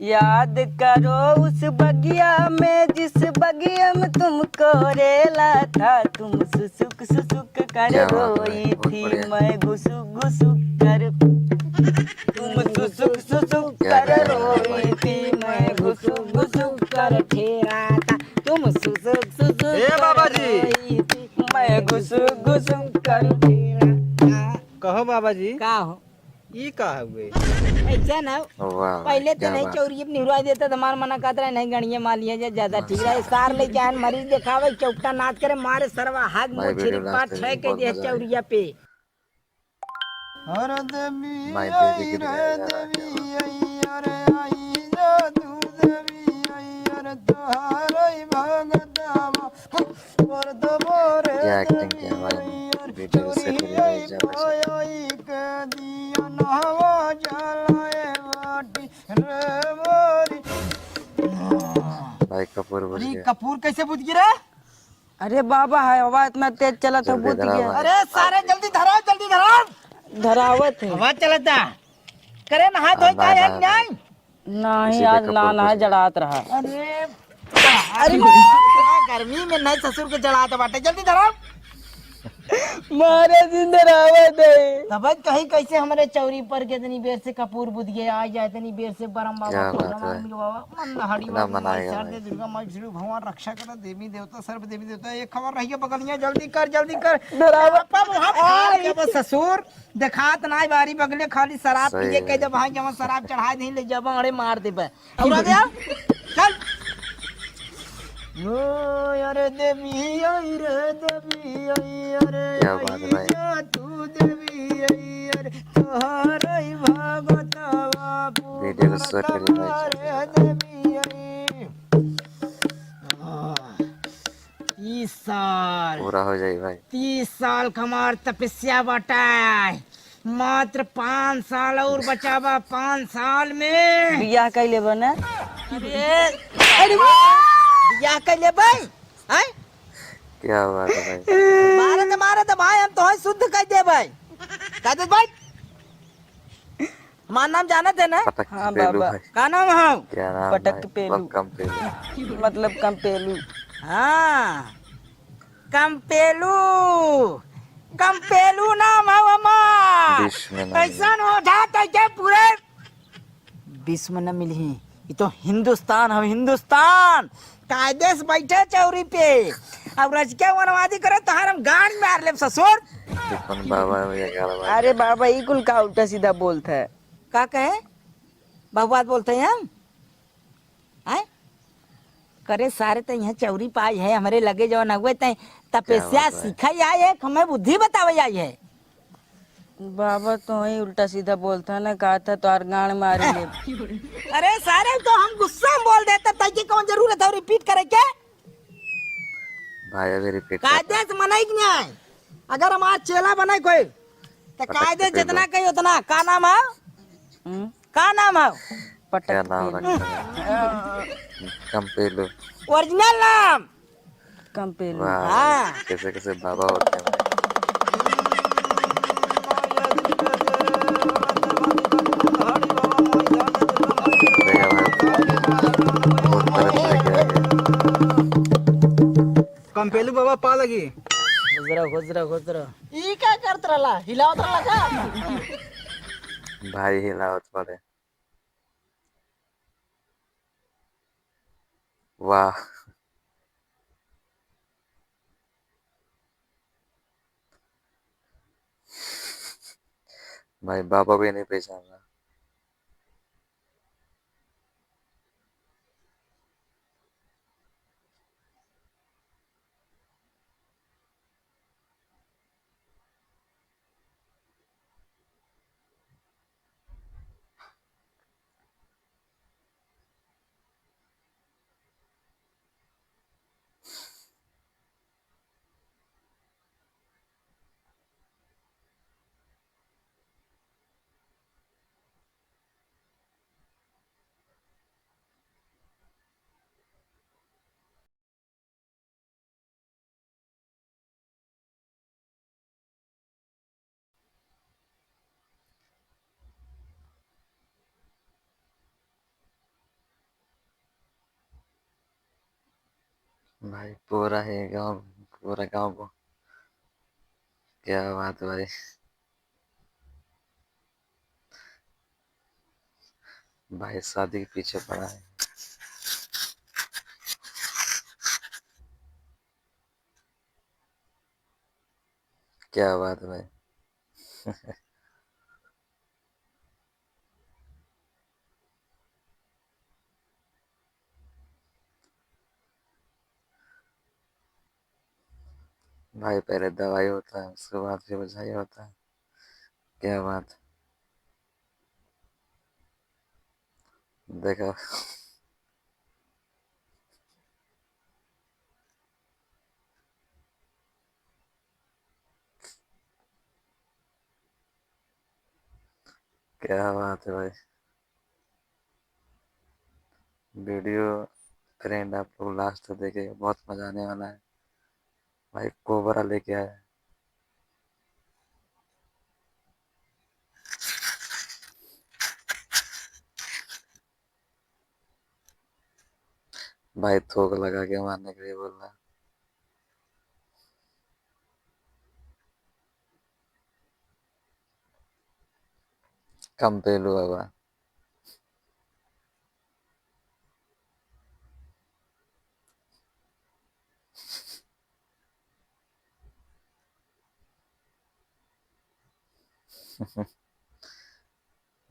याद करो उस बगिया में जिस बगिया में तुमको रेला था। तुम सुसुक सुसुक कर क्या बात है भाई, रोई बहुत थी, बढ़िया। मैं घुसुक घुसुक कर। तुम सुसुक सुसुक क्या कर गजल बनाया भाई। रोई थी, मैं घुसुक घुसुक कर ठेरा था। तुम सुसुक सुसुक ए कर बाबा जी, रोई थी, मैं घुसुक घुसुक कर ठेरा था। कहो बाबा जी, का हो ये का हुए? ऐसा ना वाह भाई, पहले तो क्या नहीं बात चोरी अपनी हुआ देता तो मार मना कहता नहीं गणिया मार लिया ज्यादा ठीक रहा सार लेके आन मरीज दिखावे चौकटा नाच करे मारे सरवा हाथ भाई। मुंह वीडियो छिड़पा लास्ट तक छह देखिए, के बहुत दे मजा आएगा। चौरिया पे। हर देवी भाई देवी आई गीत रे गाया जा रहा है, क्या देवी बात है। आई अरे आई जादू देवी आई अरे तोहार भगतवा पर दबोरे क्या एक्टिंग देवी किया भाई ने। आई अरे वीडियो को शेयर चोरी करिए भाई, आई ज्यादा से ज्यादा। पाई के दिया नहवा जलाए बाटी रे मोरी। भाई कपूर बुझ अरे गया। कपूर कैसे बुझ गिरा? अरे बाबा है हवा इतना तेज चला था जल्दी बुझ धरा गया। भाई, अरे मार सारे दी। जल्दी धरो जल्दी धरो। धरावत है। हवा चलता करे नहा हाँ धोई ना का ना है भाई, नहीं। नहीं इसी पे आज ना कपूर ना बुझ गया। जड़ात रहा। अरे अरे इतना गर्मी में नहीं ससुर के जलाते बाटे जल्दी धरो। मारे दिन धरावत है। तब कहीं कैसे हमारे चौरी पर के इतनी देर से कपूर बुझ गए आ जाए इतनी देर से बरम बाबा क्या को बात है हनुमान भाई, बाबा मन हरि कितना बाबू माई मनाएगा शारदे भाई। दुर्गा माई विष्णु भगवान रक्षा करो देवी देवता सर्व देवी देवता एक खबर रही है बगलिया जल्दी कर जल्दी कर। धरावत पापा वहाँ फाड़ के बस ससुर देखात नाई बारी बगले खाली शराब सही पिए है कह दे भाई। भाई जब शराब चढ़ा नहीं ले जब अड़े मार दे बे और आ गया चल। ओ अरे देवी आई रे देवी आई अरे क्या बात है आई भाई। जा तू देवी आई अरे तोहर भगतवा वीडियो को पुकार शेयर करिए भाई, ज्यादा से तबारे ज्यादा। देवी आई। 30 साल पूरा हो जाए भाई। 30 साल कमार तपस्या बटाए मात्र 5 साल और बचावा 5 साल में। बियाह कैले बने। अरे अरे बियाह कर ले भाई हैं? क्या बात है भाई। मारे तो भाई हम तो है शुद्ध कह दे भाई कह दे भाई। हमारा नाम जाना थे ना? पटक हाँ पेलू बाबा। भाई। का नाम है? क्या नाम भाई, पटक पेलू कम पेलू। मतलब कम पेलू। हाँ कंपेलू कंपेलू नाम है हमार। विश्व में ना मिले। कैसन हो जाता है पूरे विश्व में न मिली ये तो हिंदुस्तान है हिंदुस्तान कायदे से बैठे चौरी पे अब रज के वनवादी करे तो हम गांड मार ले ससुर। कौन बाबा मुझे कह रहा भाई, अरे क्या बाबा ई कुल का उल्टा सीधा बोलता है। का कहे बहुबात बोलते हैं हम हैं? करे सारे तो यहाँ चौरी पाई है हमारे लगे जो नगवे तय क्या तपस्या बात है। सिखाई आई है हमें बुद्धि बतावे आई है। बाबा तो ही उल्टा सीधा बोलता है ना कहा था तो आर गाड़ मारे ले। अरे सारे तो हम गुस्सा में बोल देते ताकि कौन जरूरत है रिपीट करे के भाई अभी रिपीट कर रहा कायदे से मनाई कि नहीं अगर हमारा चेला बने कोई तो पटक कायदे पेलू। जितना कही उतना का नाम है का नाम है क्या पटक नाम पेलू। रखा है? कम पेलू। ओरिजिनल नाम। कम पेलू। वाह हाँ। भाई, कैसे कैसे बाबा होते हैं भाई। देखा भाई, बहुत तरफ से लेके आ गया। कंपेलू बाबा पा लगी गुजरा गुजरा गुजरा। ई क्या करत रहला हिलावत रहला का? भाई हिलावत पड़े। वाह भाई, बाबा भी नहीं पहचाना। भाई पूरा ही गांव, पूरा गांव को। क्या बात है भाई। भाई शादी के पीछे पड़ा है। क्या बात है भाई। भाई पहले दवाई होता है, उसके बाद फिर बजाई होता है। क्या बात। देखो। क्या बात है भाई। वीडियो फ्रेंड आप लोग लास्ट तक देखे, बहुत मजा आने वाला है। भाई कोबरा लेके आया। भाई थोक लगा के मारने के लिए बोल रहा है। कम पेलू होगा।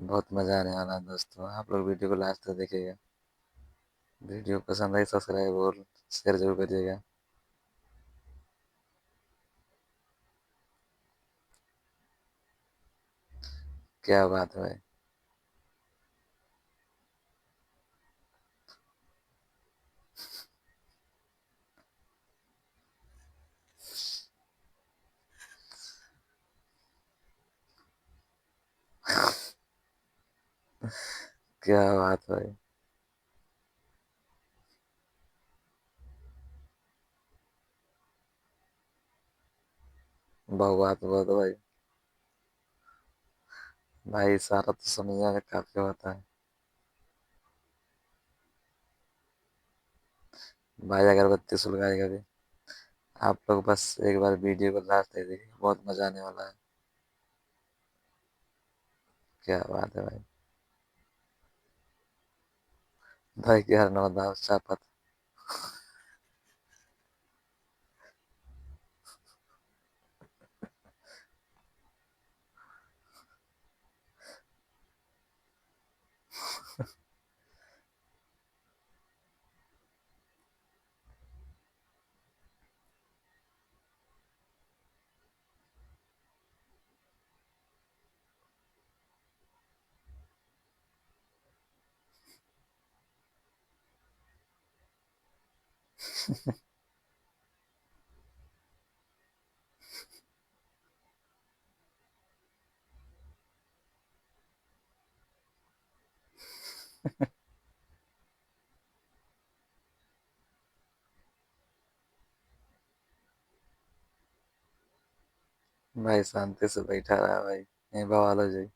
बहुत मजा आने वाला है दोस्तों, आप लोग वीडियो को लास्ट तक देखिएगा। वीडियो पसंद आई सब्सक्राइब और शेयर जरूर करिएगा। क्या बात है भाई। क्या बात है भाई। बहुत बात बहुत भाई। भाई सारा तो समझने में काफी होता है। भाई अगरबत्ती सुलगाएगा भी। आप लोग बस एक बार वीडियो को लास्ट तक देखिए, बहुत मजा आने वाला है। क्या बात है भाई। भाई की हर नौदा चापत। भाई शांति से बैठा रहा भाई, नहीं बवाल हो जाए।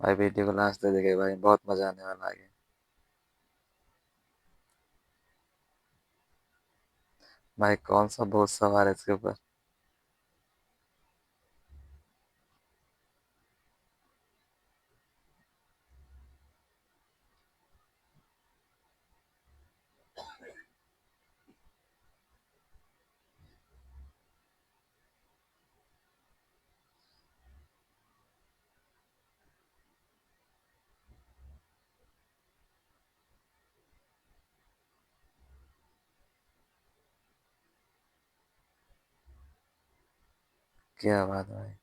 भाई वीडियो को लास्ट तक देखे भाई, बहुत मजा आने वाला है। भाई कौन सा बहुत सवार है इसके ऊपर। क्या बात है भाई।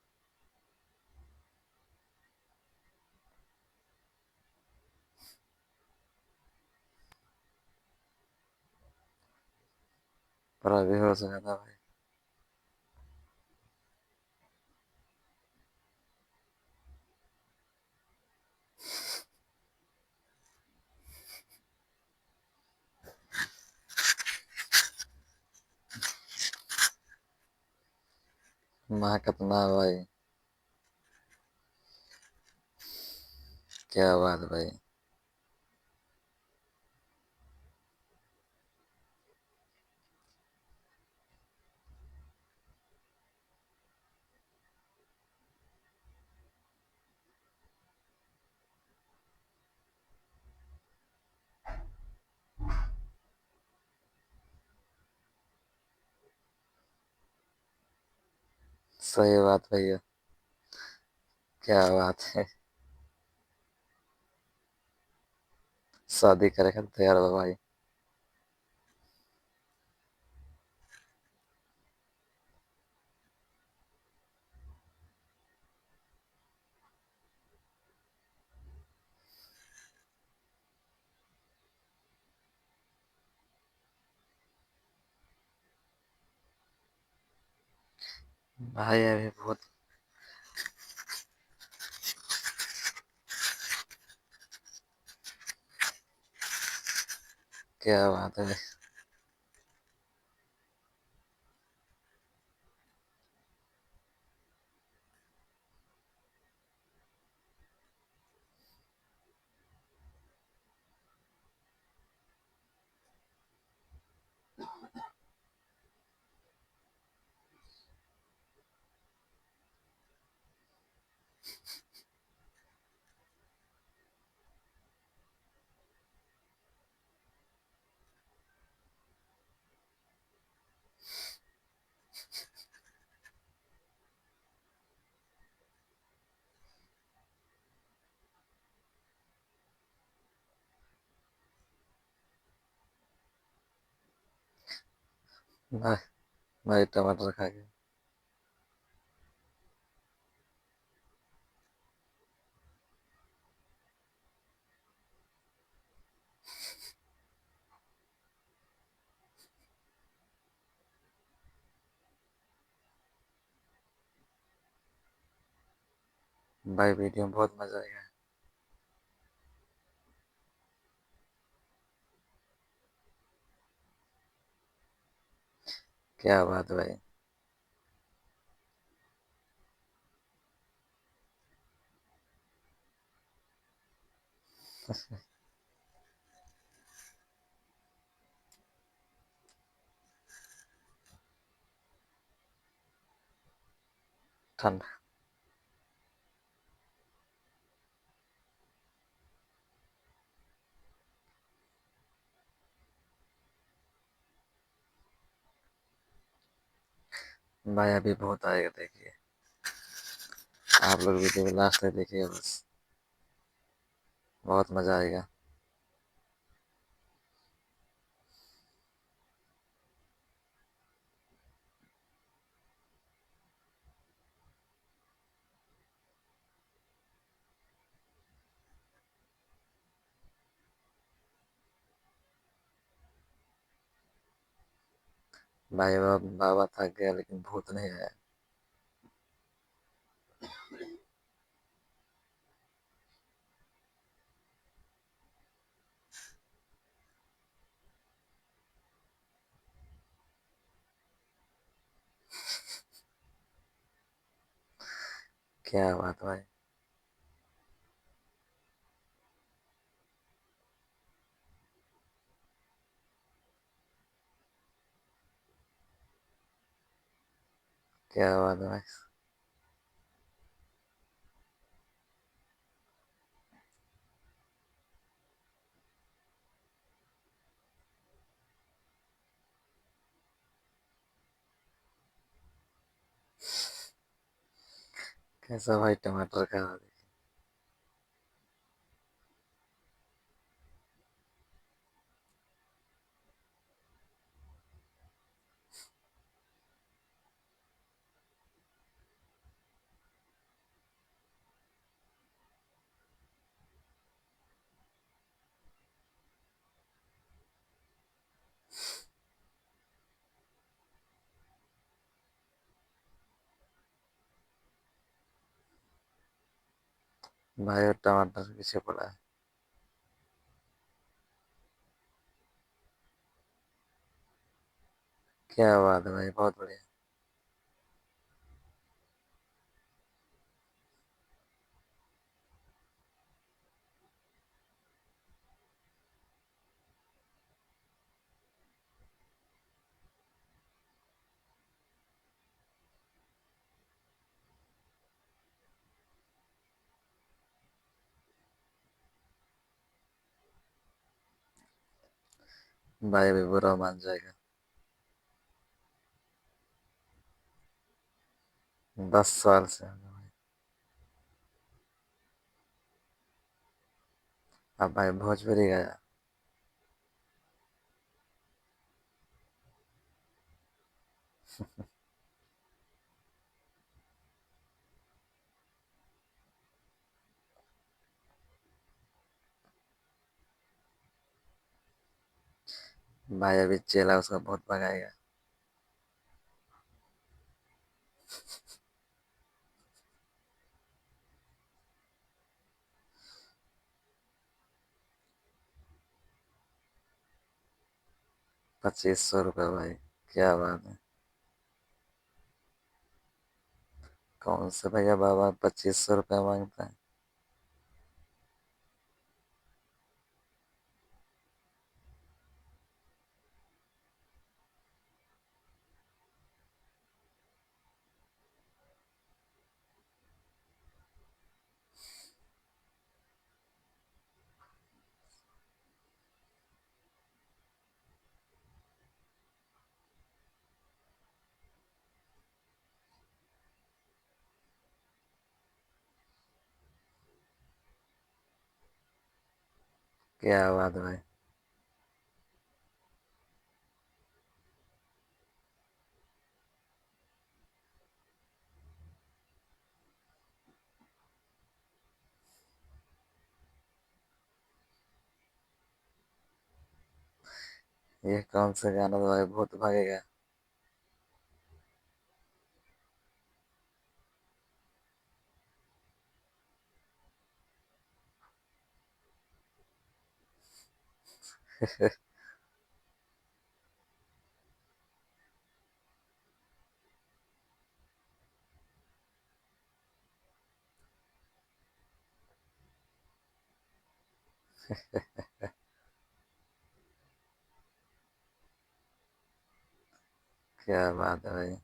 पूरा बेहोश हो जाता भाई। माँ कितना भाई। क्या बात है भाई। सही बात भैया। क्या बात है। शादी करे खातिर तैयार बा भाई। भाई अभी बहुत। क्या बात है। भाई भाई टमाटर खा के। भाई वीडियो में बहुत मजा आएगा। क्या बात है भाई। ठंडा। भाई अभी बहुत आएगा देखिए। आप लोग वीडियो को लास्ट तक देखिए बस। बहुत मजा आएगा। भाई बाबा थक गया लेकिन भूत नहीं आया। क्या बात भाई। क्या बात है भाई। कैसा भाई टमाटर खा रहा है। भाई और टमाटर पीछे पड़ा है। क्या बात है भाई बहुत बढ़िया। भाई भी बुरा मान जाएगा। 10 साल से भाई। अब भाई भोजपुरी गया। भाई अभी चेला उसका बहुत भगाएगा। ₹2500 भाई, क्या बात है। कौन से भैया बाबा ₹2500 मांगता है। क्या बात है भाई। ये कौन सा गाना था भाई, बहुत भागेगा। क्या बात है भाई।